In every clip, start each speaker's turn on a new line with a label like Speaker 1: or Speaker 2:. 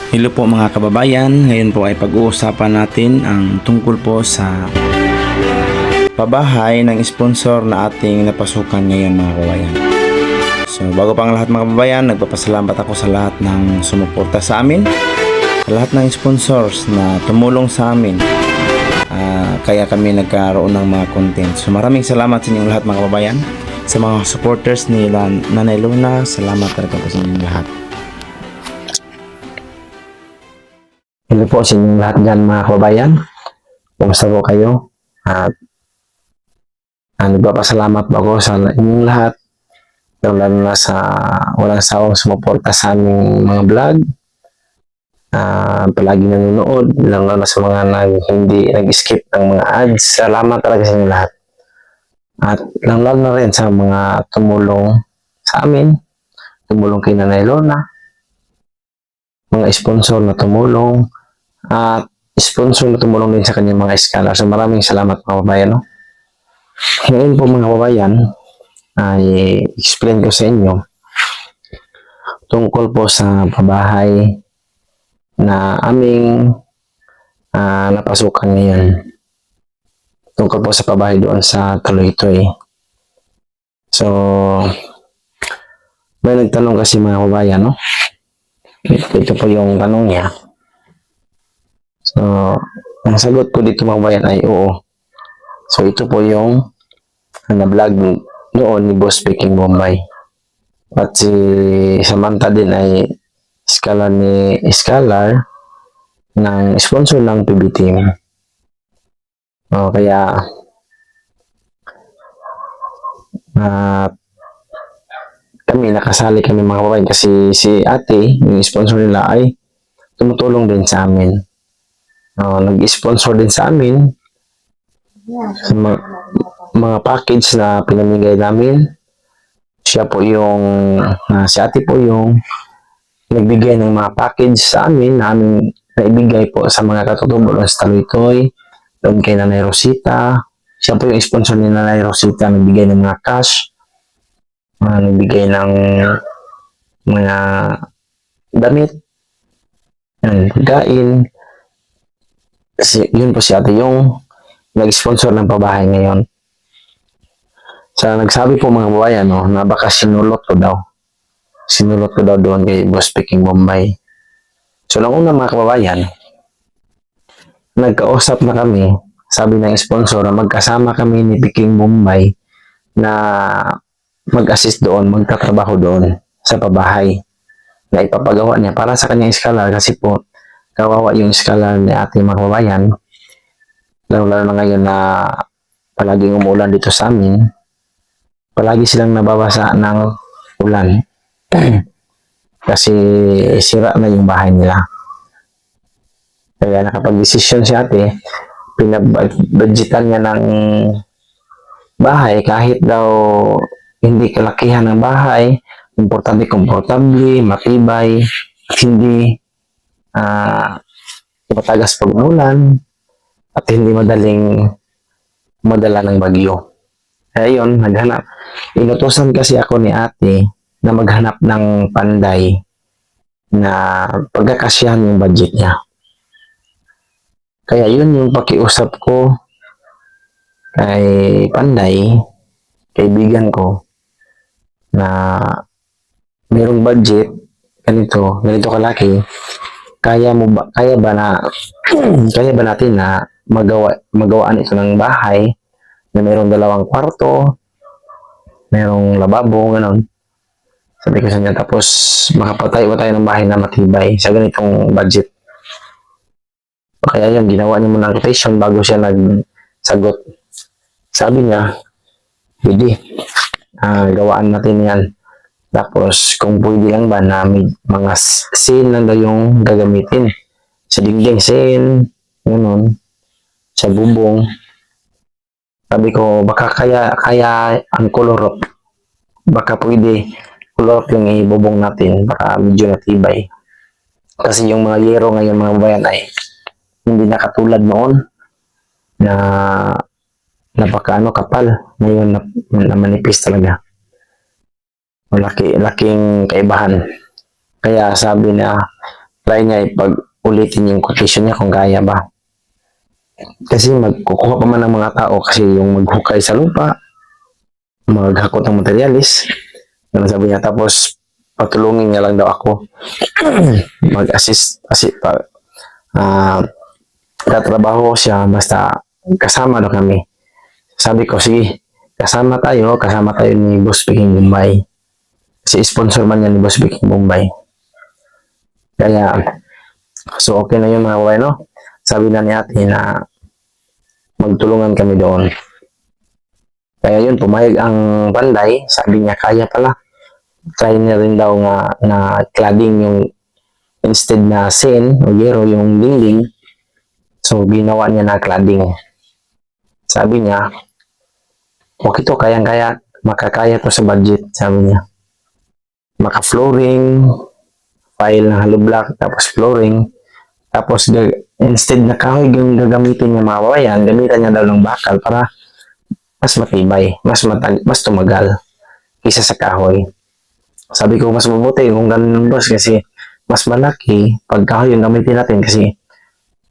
Speaker 1: Hello po mga kababayan, ngayon po ay pag-uusapan natin ang tungkol po sa pabahay ng sponsor na ating napasukan ngayon mga kababayan. So bago pang lahat mga kababayan, nagpapasalamat ako sa lahat ng sumuporta sa amin, sa lahat ng sponsors na tumulong sa amin, kaya kami nagkaroon ng mga content. So maraming salamat sa inyong lahat mga kababayan, sa mga supporters ni Nanay Luna, salamat talaga po sa inyong lahat. Hello po sa inyong lahat dyan mga kababayan. Kumusta po kayo? At nagpapasalamat po ako sa inyong lahat. Lalo na sa walang sawang sumuporta sa aming mga vlog. Palagi nanonood. Lalo na sa mga hindi nag-skip ng mga ads. Salamat talaga sa inyong lahat. At lalo na rin sa mga tumulong sa amin. Tumulong kay Nanay Lona. Mga sponsor na tumulong. At sponsor na tumulong din sa kanyang mga scholar. So maraming salamat mga kababayan. No? Ngayon po mga kababayan, ay explain ko sa inyo tungkol po sa pabahay na aming napasukan ngayon. Tungkol po sa pabahay doon sa Tuloy-Toy. So, may nagtanong kasi mga kababayan, no? Ito po yung tanong niya. So, ang sagot ko dito mga kababayan ay oo. So, ito po yung na-vlog noon ni Boss Peking Bombay. At si Samantha din ay scholar ng sponsor ng PB Team. Kaya kami nakasali kami mga kababayan kasi si ate, yung sponsor nila ay tumutulong din sa amin. Nag-sponsor din sa amin sa mga package na pinamigay namin. Siya po yung si ate po yung nagbigay ng mga package sa amin na aming naibigay po sa mga katutubo sa Tuloy-Toy, doon kay Nanay Rosita. Siya po yung sponsor ni Nanay Rosita, nagbigay ng mga cash, nagbigay ng mga damit, pagkain. Yun po si ate yung nag-sponsor ng pabahay ngayon. Sa nagsabi po mga kababayan, no, na baka sinulot ko daw doon kay Boss Peking Bombay. So nung una mga kababayan, nagkausap na kami, sabi ng sponsor na magkasama kami ni Peking Bombay na mag-assist doon, magtatrabaho doon sa pabahay na ipapagawa niya para sa kanyang scholar kasi po kawawa yung scholar ni ating mga kababayan, lalo na ngayon na palaging umuulan dito sa amin. Palagi silang nababasa ng ulan kasi sira na yung bahay nila. Kaya nakapag-desisyon si ate, pinabudgetan niya ng bahay kahit daw hindi kalakihan ng bahay, importante komportable, matibay, at hindi matagas pag umulan at hindi madaling madala ng bagyo. Kaya yun, naghanap. Inutusan kasi ako ni ate na maghanap ng panday na pagkakasyahan yung budget niya. Kaya yun yung pakiusap ko kay panday, kaibigan ko, na mayroong budget, ganito kalaki, kaya ba natin na magawaan ito ng bahay na mayroong 2 kwarto, mayroong lababo, gano'n. Sabi ko sa niya, tapos makapatayo tayo ng bahay na matibay sa ganitong budget. Kaya yun, ginawa niya muna ng quotation bago siya nagsagot. Sabi niya, pwede, gawaan natin yan. Tapos, kung pwede lang ba na mga scene lang daw yung gagamitin. Sa dingding scene, gano'n, sa bubong. Sabi ko, baka kaya ang color, baka pwede color yung ibubong natin, baka medyo natibay. Kasi yung mga yero ngayon mga bayan ay hindi na katulad noon na kapal. Ngayon na manipis talaga. Laking kaibahan. Kaya sabi na try niya ipag-ulitin yung quotation niya kung kaya ba. Kasi magkukuha pa man ng mga tao kasi yung maghukay sa lupa, maghakot ng materialis. Ano sabi niya, tapos patulungin niya lang daw ako mag-assist kasi tatrabaho siya basta kasama daw kami. Sabi ko, sige, kasama tayo ni Boss Peking Bombay. Kasi sponsor man yan ni Boss Peking Bombay. Kaya, so okay na yun mga kawain, no? Sabi na ni ate na magtulungan kami doon. Kaya yun, pumayag ang Panday, sabi niya kaya pala. Try niya rin daw nga na cladding yung instead na sin o yero yung dingding. So, ginawa niya na cladding. Sabi niya, okay to, kayang-kaya, makakaya to sa budget, sabi niya. Maka-flooring, file ng hollow block, tapos flooring, tapos instead na kahoy yung gagamitin niya mga kawayan, gamitan niya daw ng bakal para mas matibay, mas tumagal kaysa sa kahoy. Sabi ko, mas mabuti kung ganun boss kasi mas malaki pag kahoy yung gamitin natin kasi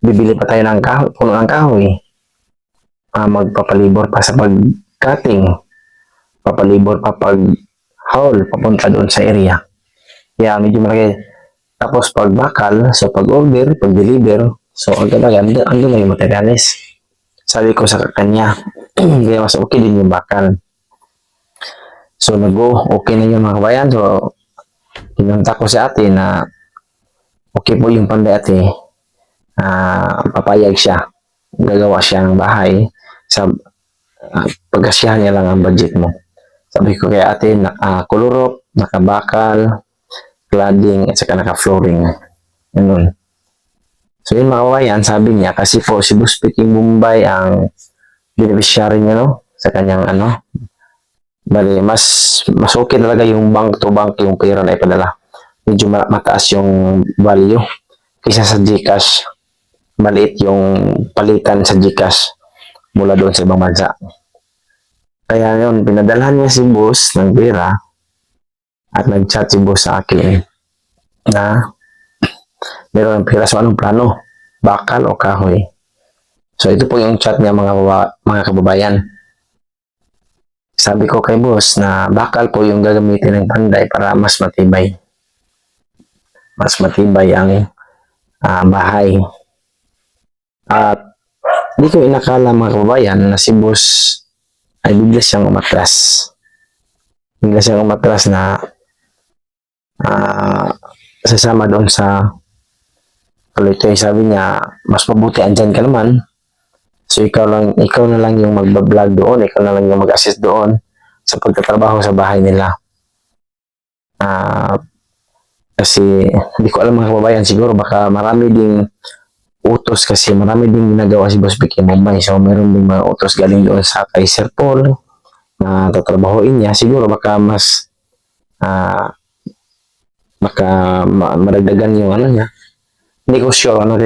Speaker 1: bibili pa tayo ng kahoy, puno ng kahoy. Magpapalibor pa sa pag-cutting, papalibor pa pag-haul, papunta doon sa area. Kaya medyo malaki. Tapos pag bakal, so pag-order, pag-deliver, so agad andun na yung materialis. Sabi ko sa kanya, kaya mas okay din yung bakal. So okay na yung mga kabayan. So pinunta ko sa ate na okay po yung Panday ate. Papayag siya. Gagawa siya ng bahay sa pagkasyahan niya lang ang budget mo. Sabi ko kay ate, kulurop, nakabakal, cladding, at saka naka-flooring. Ganun. So yun mga kabayan, sabi niya, kasi po si Boss Peking Bombay ang beneficiary niya, no? Sa kanyang bali, mas okay talaga yung bank to bank yung pera na ipadala. Medyo mataas yung value kaysa sa GCash. Maliit yung palitan sa GCash mula doon sa ibang bansa. Kaya yun, pinadalhan niya si boss ng pera at nag-chat si boss sa akin na meron ng pera sa anong plano, bakal o kahoy. So ito po yung chat niya mga kababayan. Sabi ko kay boss na bakal po yung gagamitin ng Panday para mas matibay. Mas matibay ang bahay. At di ko inakala mga kababayan na si boss ay bigla siyang umatras. Bigla siyang umatras na sasama doon sa Kalitoy. Sabi niya, mas mabuti andyan ka naman. So ikaw na lang yung magbablog doon, ikaw na lang yung mag-assist doon sa pagtatrabaho sa bahay nila. Kasi hindi ko alam mga kababayan, siguro baka marami ding utos kasi marami ding ginagawa si Boss Peking Bombay. So meron ding mga utos galing doon sa kay Sir Paul na tatrabahoin niya. Siguro baka mas maragdagan yung niya. Hindi ko sure ano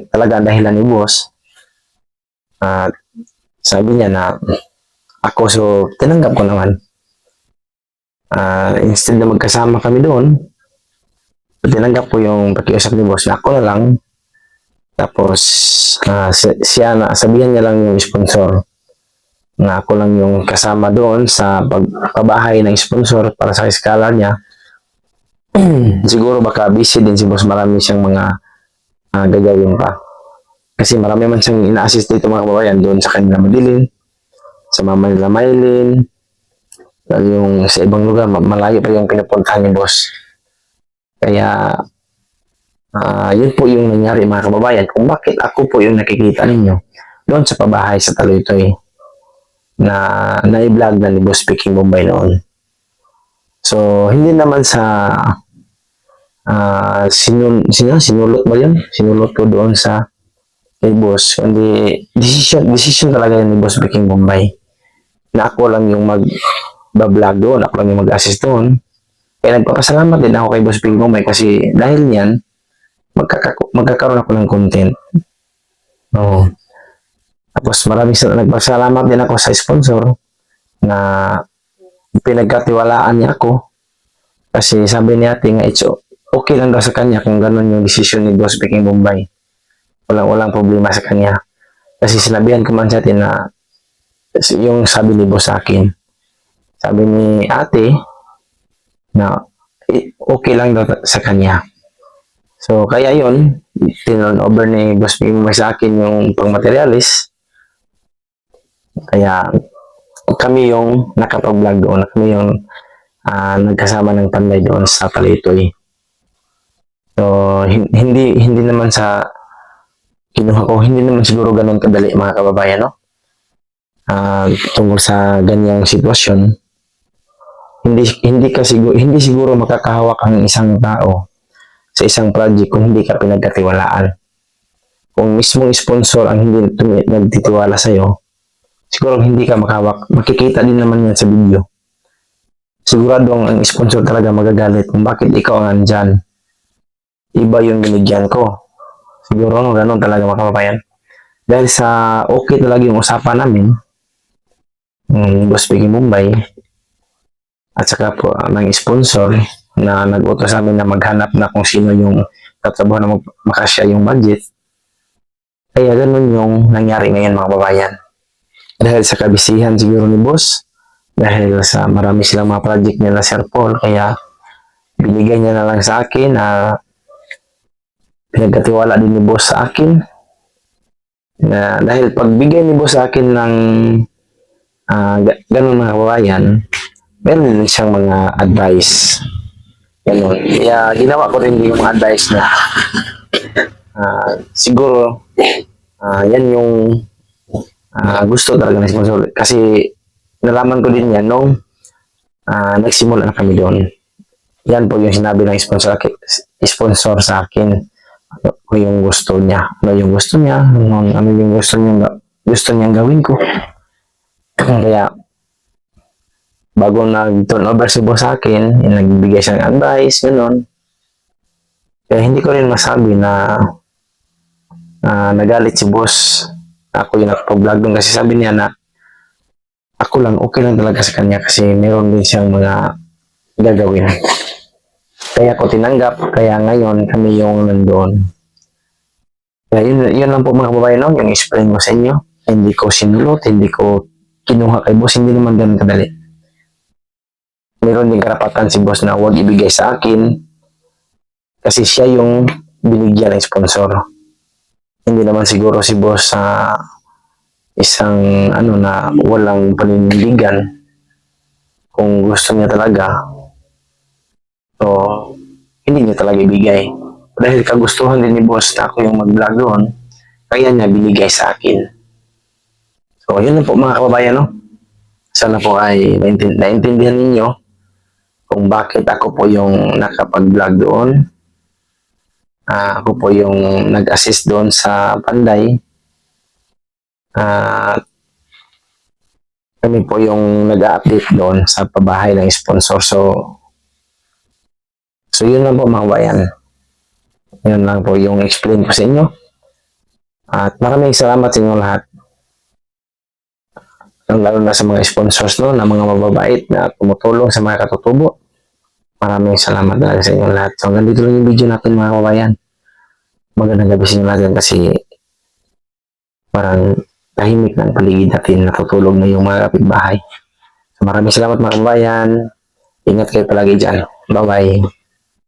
Speaker 1: talaga ang dahilan ni boss. Sabi niya na ako, so tinanggap ko naman. Instead na magkasama kami doon, tinanggap ko yung pakiusap ni boss na ako na lang. Tapos siya na sabihan niya lang yung sponsor na ako lang yung kasama doon sa pagpabahay ng sponsor para sa eskala niya. Siguro baka busy din si boss, marami siyang mga gagawin pa. Kasi marami man siyang ina-assist dito mga kababayan doon sa kanila Madilin, sa mama nila Maylin, yung sa ibang lugar, malayo pa yung pinupuntahan ni boss. Kaya, yun po yung nangyari mga kababayan, kung bakit ako po yung nakikita ninyo doon sa pabahay sa Taloytoy na na-vlog na ni Boss Peking Bombay noon. So, hindi naman sa sinulot ba yun? Sinulot ko doon sa kay boss, kundi decision talaga yun ni Boss Peking Bombay na ako lang yung mag-vlog doon, ako lang yung mag-assist doon. Kaya nagpapasalamat din ako kay Boss Peking Bombay kasi dahil niyan magkakaroon ako ng content. Tapos nagpasalamat din ako sa sponsor na pinagkatiwalaan niya ako kasi sabi niya nga okay lang daw sa kanya kung ganun yung decision ni Boss Peking Bombay. Walang problema sa kanya. Kasi sinabihan ko man sa atin na yung sabi ni Boss sa akin, sabi ni ate na okay lang daw sa kanya. So, kaya yun, tinurn over ni Boss Peking Bombay sa akin yung pang-materialis. Kaya kami yung nakapag-vlog doon, kami yung nagkasama ng Panday doon sa Palitoy. So, hindi naman sa kinuha ko, hindi naman siguro ganun kadali mga kababayan, no? Tungkol sa ganyang sitwasyon, hindi siguro makakahawak ang isang tao sa isang project kung hindi ka pinagkatiwalaan. Kung mismong sponsor ang hindi nagtitiwala sa iyo, siguro hindi ka makahawak. Makikita din naman yan sa video. Sigurado ang sponsor talaga magagalit kung bakit ikaw ang andyan. Iba yung binigyan ko. Siguro ganun talaga mga kababayan. Dahil sa okay talaga yung usapan namin, Boss Peking Bombay, at saka po ng sponsor na nag-utos sa amin na maghanap na kung sino yung tatrabaho na makasya yung budget. Kaya ganun yung nangyari ngayon mga kababayan. Dahil sa kabisihan siguro ni Boss, dahil sa marami silang mga project niya na Sir Paul, kaya binigay niya na lang sa akin na pinagkatiwala din ni Boss sa akin. Na dahil pagbigay ni Boss sa akin ng ganun mga kababayan, meron din siyang mga advice. Ganun. Kaya ginawa ko rin yung mga advice na siguro yan yung gusto talaga ng sponsor. Kasi nalaman ko din yan nung nagsimula na kami doon. Yan po yung sinabi ng sponsor sa akin. Ano yung gusto niya. Ano yung gusto niya. Ano yung gusto niyang gawin ko. Kaya bago nag-turn over si Boss sa akin, nagbigay siya ng advice, gano'n. Kaya hindi ko rin masabi na nagalit si Boss. Ako yung nakapag-vlog doon kasi sabi niya na ako lang, okay lang talaga sa kanya kasi meron din siyang mga gagawin. Kaya ko tinanggap, kaya ngayon kami yung nandoon. Kaya yun lang po mga kababayan, no? Yung explain ko sa inyo. Hindi ko sinulot, hindi ko kinuha kay Boss, hindi naman ganun kadali. Meron din karapatan si Boss na huwag ibigay sa akin kasi siya yung binigyan ng sponsor. Hindi naman siguro si Boss sa isang na walang paninindigan kung gusto niya talaga. So, hindi niya talaga ibigay. Dahil kagustuhan din ni Boss na ako yung mag-vlog doon, kaya niya binigay sa akin. So, yun na po mga kababayan, no? Sana po ay naintindihan ninyo kung bakit ako po yung nakapag-vlog doon. Ako po yung nag-assist doon sa Panday. Kami po yung nag-update doon sa pabahay ng sponsor. So yun lang po mga kabayan. Yun lang po yung explain ko sa inyo. At maraming salamat sa inyo lahat. Lalo na sa mga sponsors no, na mga mababait na tumutulong sa mga katutubo. Maraming salamat talaga sa inyo lahat. So hanggang dito lang yung video natin mga kabayan. Magandang gabi sa inyo natin kasi parang tahimik ng paligid natin, natutulog na yung mga kapitbahay. So maraming salamat mga kabayan. Ingat kayo palagi dyan. Bye-bye.